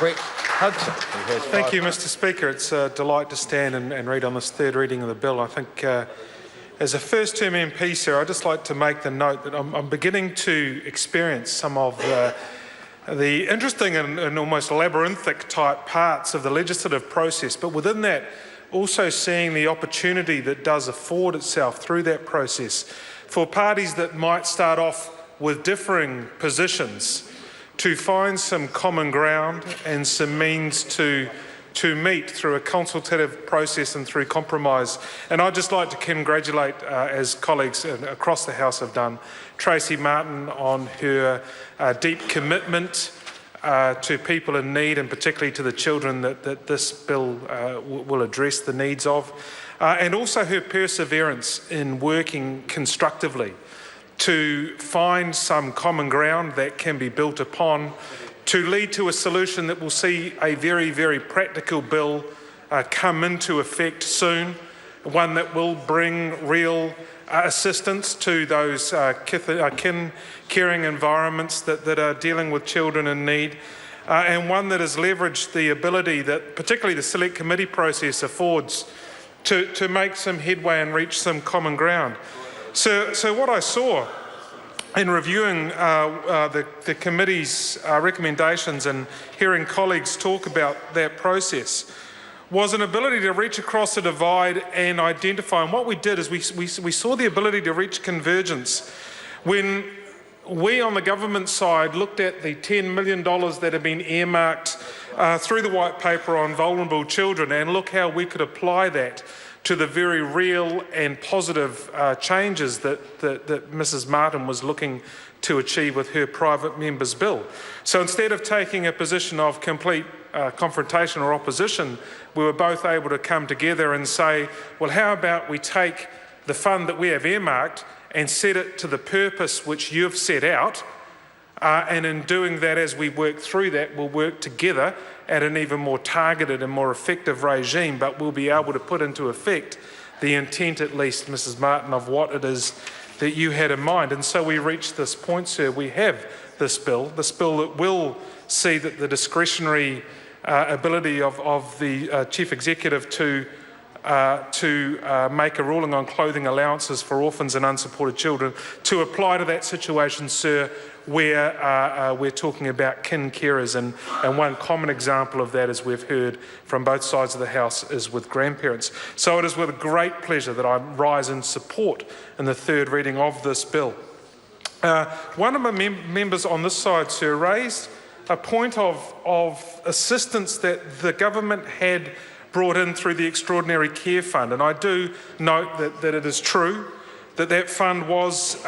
Brett Hudson, who has Thank 5 you, minutes. Mr Speaker. It's a delight to stand and read on this third reading of the bill. I think as a first-term MP, sir, I'd just like to make the note that I'm beginning to experience some of the interesting and almost labyrinthic type parts of the legislative process, but within that also seeing the opportunity that does afford itself through that process for parties that might start off with differing positions to find some common ground and some means to meet through a consultative process and through compromise. And I'd just like to congratulate, as colleagues across the House have done, Tracy Martin on her deep commitment to people in need, and particularly to the children that this bill will address the needs of, and also her perseverance in working constructively to find some common ground that can be built upon to lead to a solution that will see a very, very practical bill come into effect soon, one that will bring real assistance to those kin caring environments that are dealing with children in need, and one that has leveraged the ability that particularly the select committee process affords to make some headway and reach some common ground. So what I saw in reviewing the committee's recommendations and hearing colleagues talk about that process was an ability to reach across the divide and identify. And what we did is we saw the ability to reach convergence when we on the government side looked at the $10 million that had been earmarked through the white paper on vulnerable children, and look how we could apply that to the very real and positive changes that Mrs Martin was looking to achieve with her private member's bill. So instead of taking a position of complete confrontation or opposition, we were both able to come together and say, well, how about we take the fund that we have earmarked and set it to the purpose which you've set out, and in doing that, as we work through that, we'll work together at an even more targeted and more effective regime, but we'll be able to put into effect the intent, at least, Mrs Martin, of what it is that you had in mind. And so we reached this point, sir. We have this bill that will see that the discretionary ability of the Chief Executive to make a ruling on clothing allowances for orphans and unsupported children to apply to that situation, sir, where we're talking about kin carers, and one common example of that, as we've heard from both sides of the House, is with grandparents. So it is with great pleasure that I rise in support in the third reading of this bill. One of my members on this side, sir, raised a point of assistance that the government had brought in through the Extraordinary Care Fund, and I do note that it is true that fund was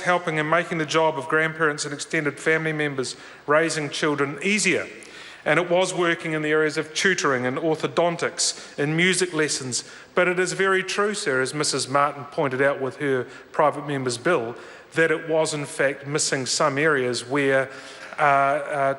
helping and making the job of grandparents and extended family members raising children easier. And it was working in the areas of tutoring and orthodontics and music lessons. But it is very true, sir, as Mrs Martin pointed out with her private member's bill, that it was in fact missing some areas where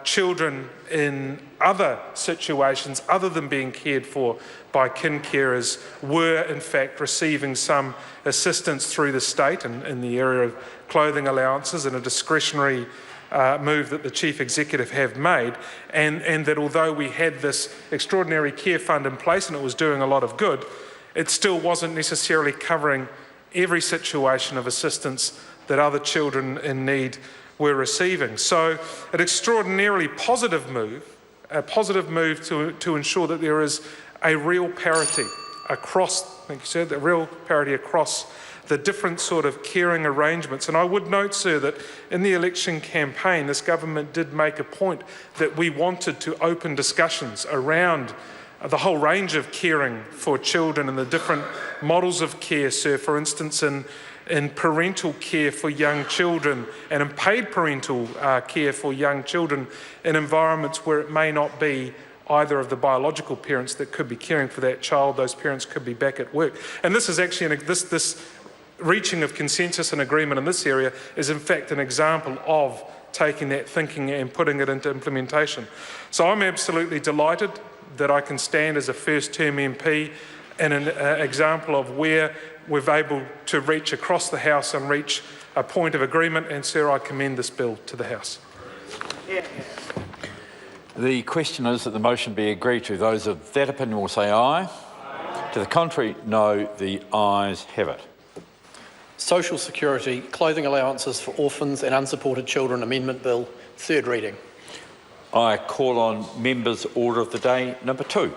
children in other situations other than being cared for by kin carers were in fact receiving some assistance through the state in the area of clothing allowances, and a discretionary move that the Chief Executive have made, and that although we had this Extraordinary Care Fund in place and it was doing a lot of good, it still wasn't necessarily covering every situation of assistance that other children in need were receiving. So an extraordinarily positive move, to ensure that there is a real parity across, thank you, sir, the real parity across the different sort of caring arrangements. And I would note, sir, that in the election campaign, this government did make a point that we wanted to open discussions around the whole range of caring for children and the different models of care, sir, for instance, in parental care for young children and in paid parental care for young children in environments where it may not be either of the biological parents that could be caring for that child. Those parents could be back at work. And this is actually, this reaching of consensus and agreement in this area is in fact an example of taking that thinking and putting it into implementation. So I'm absolutely delighted that I can stand as a first-term MP in an example of where we've able to reach across the House and reach a point of agreement, and sir, I commend this bill to the House. The question is that the motion be agreed to. Those of that opinion will say aye. To the contrary, no. The ayes have it. Social Security Clothing Allowances for Orphans and Unsupported Children Amendment Bill, third reading. I call on members' order of the day number 2.